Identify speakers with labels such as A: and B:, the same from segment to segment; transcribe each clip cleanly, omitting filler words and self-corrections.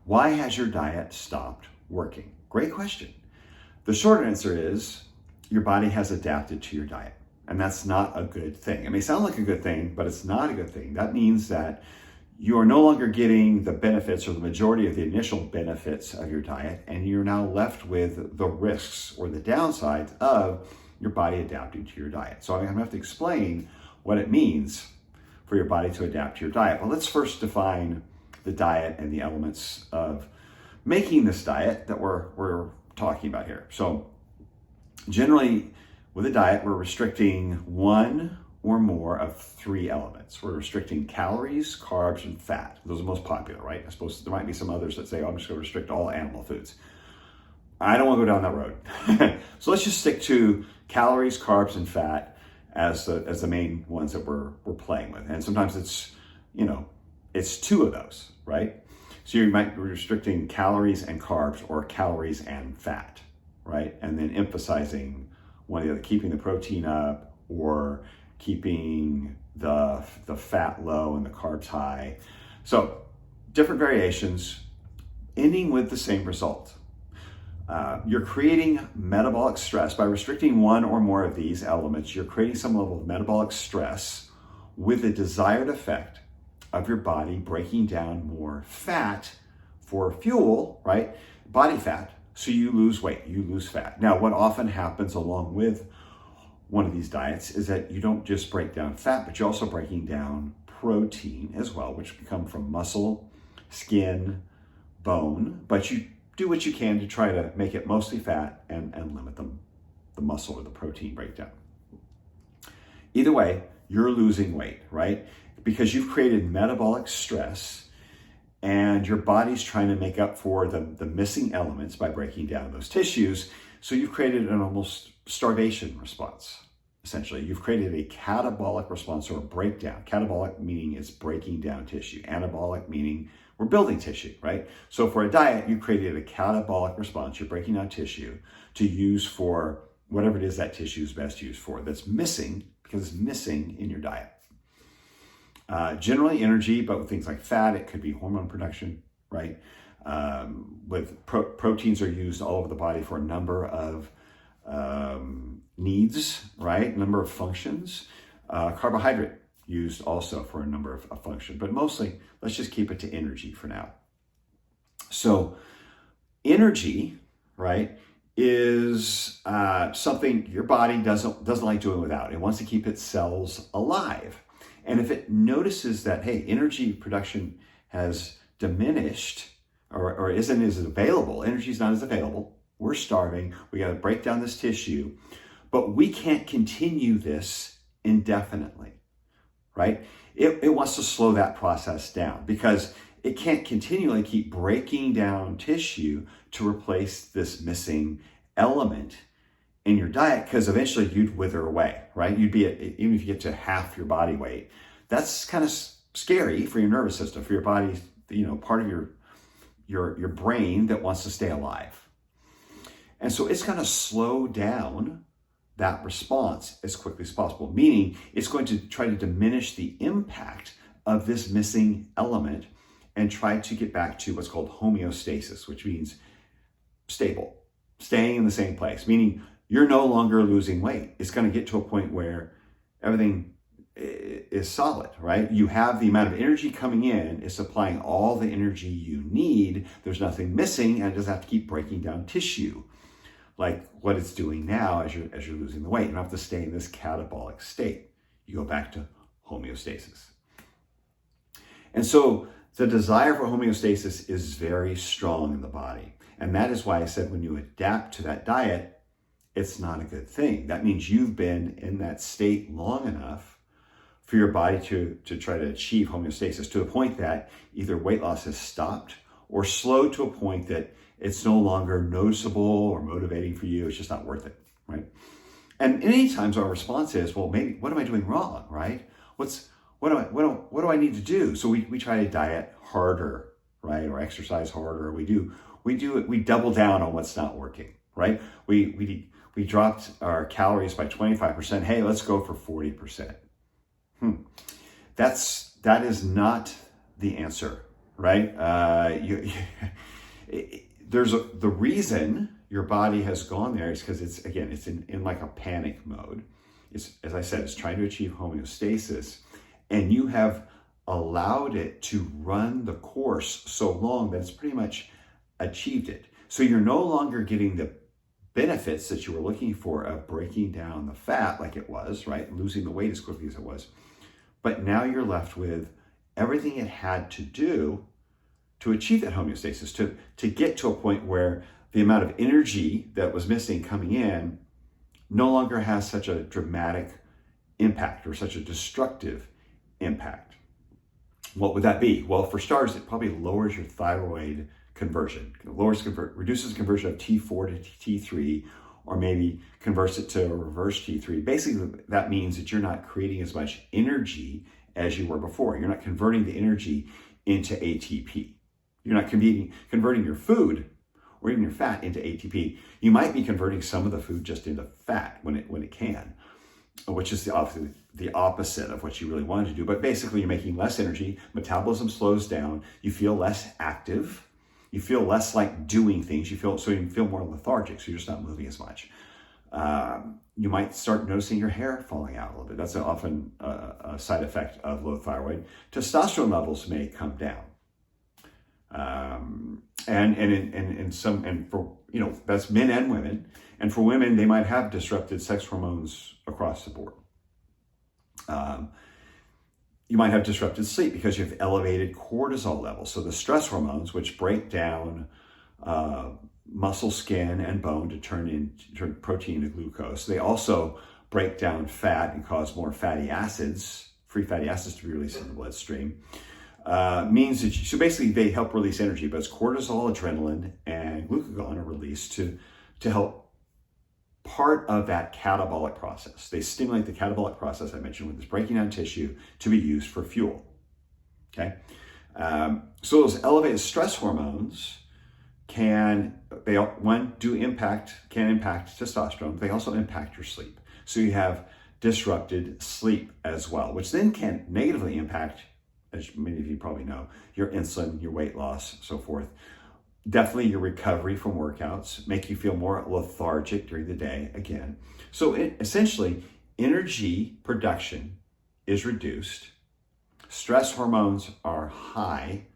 A: Why has your diet stopped working? Great question. The short answer is your body has adapted to your diet, and that's not a good thing. It may sound like a good thing, but it's not a good thing. That means that you are no longer getting the benefits or the majority of the initial benefits of your diet, and you're now left with the risks or the downsides of your body adapting to your diet. So I'm going to have to explain what it means for your body to adapt to your diet. But let's first define the diet and the elements of making this diet that we're talking about here. So generally with a diet, we're restricting one or more of three elements. We're restricting calories, carbs, and fat. Those are most popular, right? I suppose there might be some others that say, oh, I'm just going to restrict all animal foods. I don't want to go down that road. So let's just stick to calories, carbs, and fat as the main ones that we're playing with. And sometimes it's two of those, right? So you might be restricting calories and carbs or calories and fat, right? And then emphasizing one of the other, keeping the protein up or keeping the fat low and the carbs high. So different variations, ending with the same result. You're creating metabolic stress by restricting one or more of these elements. You're creating some level of metabolic stress with the desired effect of your body breaking down more fat for fuel, right? Body fat. So you lose weight, you lose fat. Now, what often happens along with one of these diets is that you don't just break down fat, but you're also breaking down protein as well, which can come from muscle, skin, bone, but you do what you can to try to make it mostly fat and limit the muscle or the protein breakdown. Either way, you're losing weight, right? Because you've created metabolic stress and your body's trying to make up for the missing elements by breaking down those tissues. So you've created an almost starvation response. Essentially, you've created a catabolic response or a breakdown. Catabolic meaning it's breaking down tissue. Anabolic meaning we're building tissue, right? So for a diet, you created a catabolic response. You're breaking down tissue to use for whatever it is that tissue is best used for. That's missing because it's missing in your diet. Generally energy, but with things like fat, it could be hormone production, right? With proteins are used all over the body for a number of needs, right? A number of functions. Carbohydrate used also for a number of functions, but mostly let's just keep it to energy for now. So energy, right, is something your body doesn't like doing without. It wants to keep its cells alive. And if it notices that, hey, energy production has diminished or isn't as available, energy is not as available, we're starving, we got to break down this tissue, but we can't continue this indefinitely, right? It wants to slow that process down because it can't continually keep breaking down tissue to replace this missing element in your diet, because eventually you'd wither away, right? You'd be even if you get to half your body weight. That's kind of scary for your nervous system, for your body, part of your brain that wants to stay alive. And so it's going to slow down that response as quickly as possible, meaning it's going to try to diminish the impact of this missing element and try to get back to what's called homeostasis, which means stable, staying in the same place, meaning you're no longer losing weight. It's going to get to a point where everything is solid, right? You have the amount of energy coming in, it's supplying all the energy you need. There's nothing missing, and it doesn't have to keep breaking down tissue like what it's doing now as you're losing the weight. You don't have to stay in this catabolic state. You go back to homeostasis. And so the desire for homeostasis is very strong in the body. And that is why I said when you adapt to that diet, it's not a good thing. That means you've been in that state long enough for your body to try to achieve homeostasis to the point that either weight loss has stopped or slowed to a point that it's no longer noticeable or motivating for you. It's just not worth it, right? And many times our response is, well, maybe what am I doing wrong, right? What do I need to do? So we try to diet harder, right, or exercise harder. We double down on what's not working, right? We dropped our calories by 25%. Hey, let's go for 40%. That is not the answer, right? The reason your body has gone there is because it's in like a panic mode. It's, as I said, it's trying to achieve homeostasis, and you have allowed it to run the course so long that it's pretty much achieved it. So you're no longer getting the benefits that you were looking for of breaking down the fat like it was, right? Losing the weight as quickly as it was. But now you're left with everything it had to do to achieve that homeostasis, to get to a point where the amount of energy that was missing coming in no longer has such a dramatic impact or such a destructive impact. What would that be? Well, for starters, it probably lowers your thyroid conversion, reduces conversion of T4 to T3, or maybe converts it to a reverse T3. Basically, that means that you're not creating as much energy as you were before. You're not converting the energy into ATP. You're not converting your food or even your fat into ATP. You might be converting some of the food just into fat when it can, which is obviously the opposite of what you really wanted to do. But basically, you're making less energy, metabolism slows down, you feel less active, you feel less like doing things, you feel more lethargic, so you're just not moving as much. You might start noticing your hair falling out a little bit. That's often a side effect of low thyroid. Testosterone levels may come down. And for, that's men and women. And for women, they might have disrupted sex hormones across the board. You might have disrupted sleep because you have elevated cortisol levels. So the stress hormones, which break down muscle, skin, and bone to turn protein into glucose, they also break down fat and cause more fatty acids, free fatty acids to be released in the bloodstream. Means that so basically they help release energy, but it's cortisol, adrenaline, and glucagon are released to help part of that catabolic process. They stimulate the catabolic process I mentioned with this breaking down tissue to be used for fuel. Okay, so those elevated stress hormones can impact testosterone. They also impact your sleep. So you have disrupted sleep as well, which then can negatively impact, as many of you probably know, your insulin, your weight loss, so forth. Definitely your recovery from workouts, make you feel more lethargic during the day again. So essentially, energy production is reduced, stress hormones are high,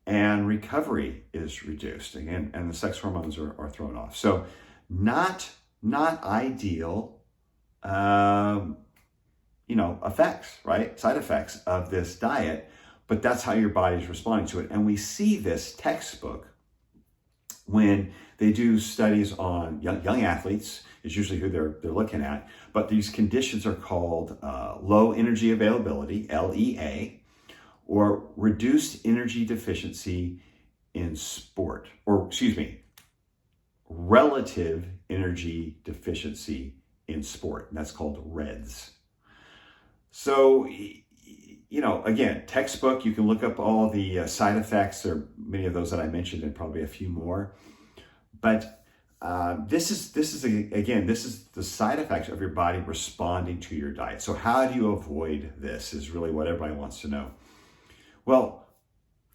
A: and recovery is reduced again, and the sex hormones are thrown off. So not ideal effects, right? Side effects of this diet, but that's how your body's responding to it. And we see this textbook when they do studies on young athletes, is usually who they're looking at, but these conditions are called low energy availability, LEA, or reduced energy deficiency in sport, relative energy deficiency in sport, and that's called REDS. So, again, textbook, you can look up all the side effects. There are many of those that I mentioned and probably a few more. But this is the side effects of your body responding to your diet. So how do you avoid this is really what everybody wants to know. Well,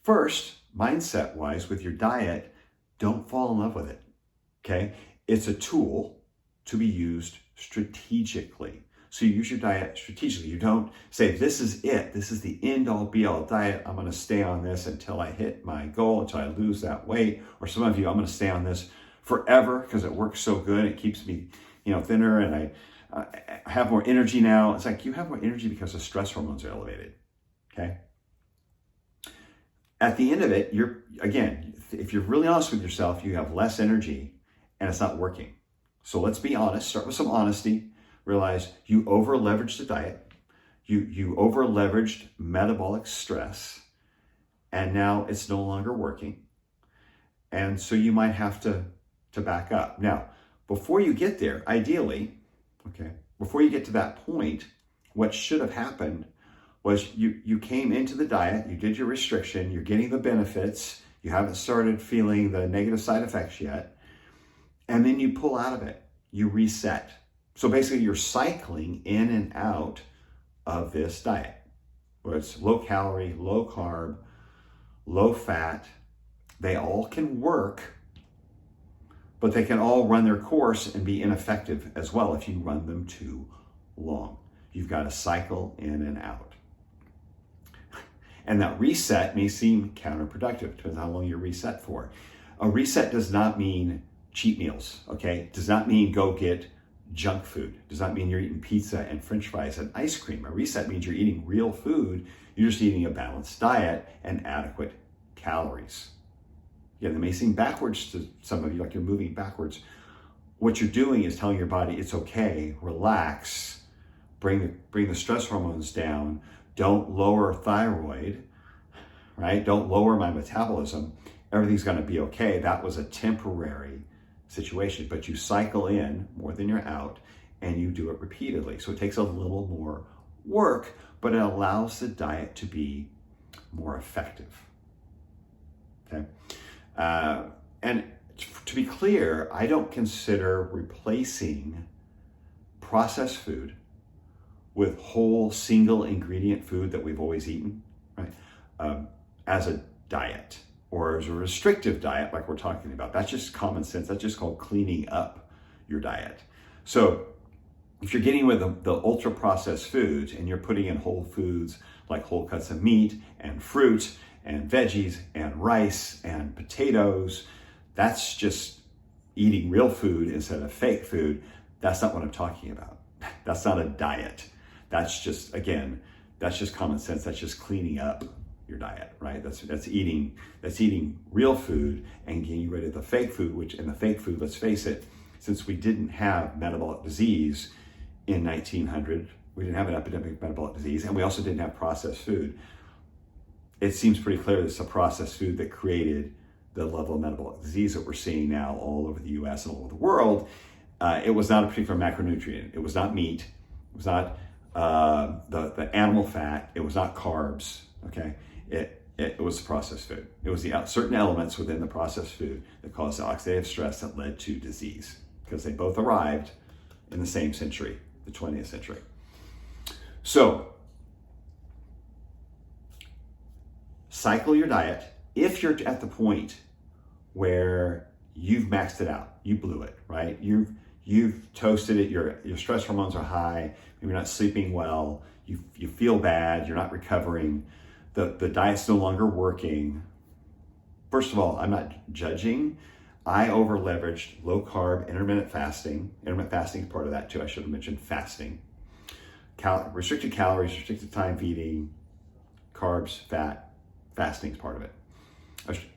A: first, mindset-wise, with your diet, don't fall in love with it, okay? It's a tool to be used strategically. So you use your diet strategically. You don't say, this is it. This is the end-all, be-all diet. I'm going to stay on this until I hit my goal, until I lose that weight. Or some of you, I'm going to stay on this forever because it works so good. It keeps me, thinner, and I have more energy now. It's like you have more energy because the stress hormones are elevated, okay? At the end of it, if you're really honest with yourself, you have less energy and it's not working. So let's be honest. Start with some honesty. Realize you over-leveraged the diet, you over-leveraged metabolic stress, and now it's no longer working. And so you might have to back up. Now, before you get there, ideally, before you get to that point, what should have happened was you came into the diet, you did your restriction, you're getting the benefits, you haven't started feeling the negative side effects yet, and then you pull out of it, you reset. So basically you're cycling in and out of this diet, where it's low calorie, low carb, low fat, they all can work, but they can all run their course and be ineffective as well if you run them too long. You've got to cycle in and out. And that reset may seem counterproductive, depends on how long you're reset for. A reset does not mean cheat meals, okay? Does not mean go get junk food. Does not mean you're eating pizza and french fries and ice cream. A reset means you're eating real food. You're just eating a balanced diet and adequate calories. Yeah, that may seem backwards to some of you, like you're moving backwards. What you're doing is telling your body it's okay, relax, bring the stress hormones down, don't lower thyroid, right? Don't lower my metabolism. Everything's gonna be okay. That was a temporary situation, but you cycle in more than you're out and you do it repeatedly. So it takes a little more work, but it allows the diet to be more effective, okay? And to be clear, I don't consider replacing processed food with whole single ingredient food that we've always eaten, right? As a diet or as a restrictive diet like we're talking about. That's just common sense. That's just called cleaning up your diet. So if you're getting with the ultra processed foods and you're putting in whole foods like whole cuts of meat and fruit and veggies and rice and potatoes, that's just eating real food instead of fake food. That's not what I'm talking about. That's not a diet. That's just, again, that's just common sense. That's just cleaning up your diet, right? That's eating real food and getting rid of the fake food, and the fake food, let's face it, since we didn't have metabolic disease in 1900, we didn't have an epidemic of metabolic disease, and we also didn't have processed food. It seems pretty clear that it's the processed food that created the level of metabolic disease that we're seeing now all over the US and all over the world. It was not a particular macronutrient. It was not meat. It was not the animal fat. It was not carbs, okay? It was processed food. It was the certain elements within the processed food that caused the oxidative stress that led to disease, because they both arrived in the same century, the 20th century. So, cycle your diet. If you're at the point where you've maxed it out, you blew it, right? You've toasted it, your stress hormones are high, maybe you're not sleeping well, you feel bad, you're not recovering, the diet's no longer working. First of all, I'm not judging. I over leveraged low carb, intermittent fasting. Intermittent fasting is part of that too. I should have mentioned fasting. Restricted calories, restricted time feeding, carbs, fat, fasting is part of it.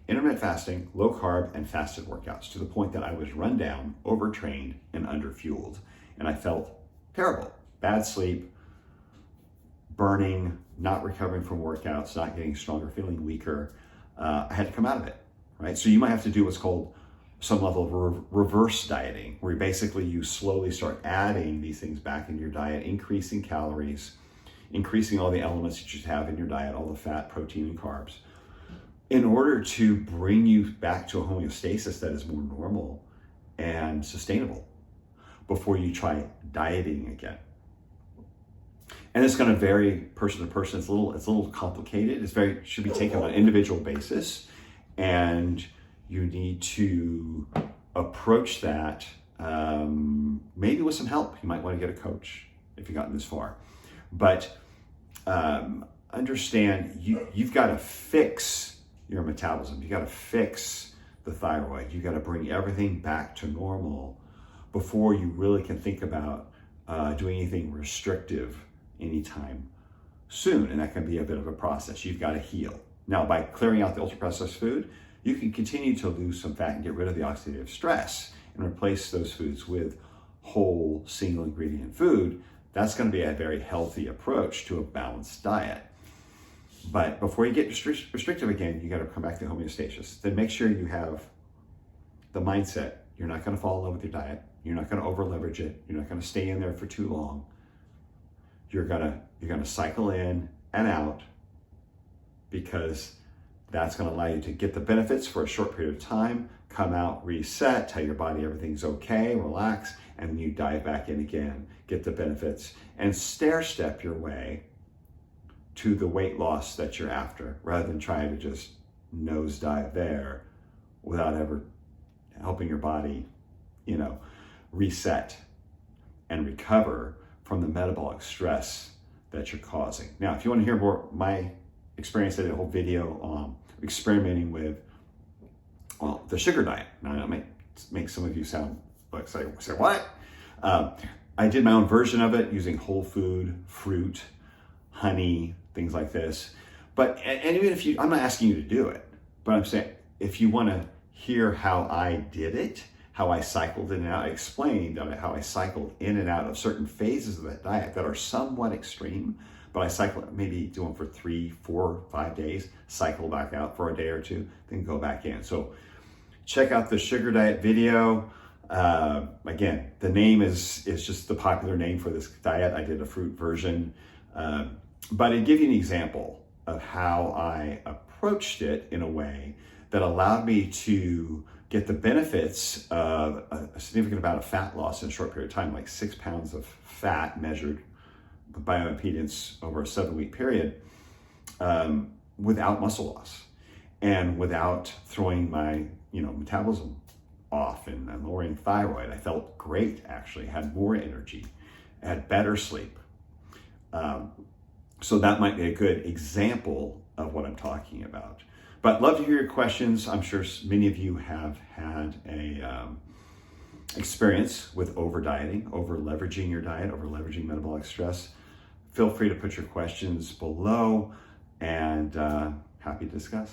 A: Intermittent fasting, low carb, and fasted workouts to the point that I was run down, overtrained, and underfueled. And I felt terrible. Bad sleep, burning, not recovering from workouts, not getting stronger, feeling weaker. I had to come out of it, right? So you might have to do what's called some level of reverse dieting, where basically you slowly start adding these things back in your diet, increasing calories, increasing all the elements that you have in your diet, all the fat, protein, and carbs, in order to bring you back to a homeostasis that is more normal and sustainable before you try dieting again. And it's going to vary person to person. It's a little complicated. Should be taken on an individual basis, and you need to approach that maybe with some help. You might want to get a coach if you've gotten this far, but understand you've got to fix your metabolism. You got to fix the thyroid. You got to bring everything back to normal before you really can think about doing anything restrictive anytime soon. And that can be a bit of a process. You've got to heal. Now, by clearing out the ultra-processed food, you can continue to lose some fat and get rid of the oxidative stress and replace those foods with whole single ingredient food. That's going to be a very healthy approach to a balanced diet. But before you get restrictive again, you got to come back to homeostasis. Then make sure you have the mindset. You're not going to fall in love with your diet. You're not going to over leverage it. You're not going to stay in there for too long. You're gonna cycle in and out, because that's going to allow you to get the benefits for a short period of time, come out, reset, tell your body everything's okay, relax, and then you dive back in again, get the benefits, and stair-step your way to the weight loss that you're after, rather than trying to just nosedive there without ever helping your body, reset and recover from the metabolic stress that you're causing. Now, if you want to hear more my experience, I did a whole video on experimenting with the sugar diet. Now, that make some of you sound like, say what? I did my own version of it using whole food, fruit, honey, things like this. And even if I'm not asking you to do it, but I'm saying if you want to hear how I did it, how I cycled in and out, I explained how I cycled in and out of certain phases of that diet that are somewhat extreme, but I cycle, maybe do them for 3, 4, 5 days, cycle back out for a day or two, then go back in. So check out the sugar diet video. Again, the name is just the popular name for this diet. I did a fruit version, but it gives you an example of how I approached it in a way that allowed me to get the benefits of a significant amount of fat loss in a short period of time, like 6 pounds of fat measured by bioimpedance over a 7-week period, without muscle loss and without throwing my metabolism off and lowering thyroid. I felt great, actually, had more energy, had better sleep. So that might be a good example of what I'm talking about. But love to hear your questions. I'm sure many of you have had a experience with over dieting, over leveraging your diet, over leveraging metabolic stress. Feel free to put your questions below, and happy to discuss.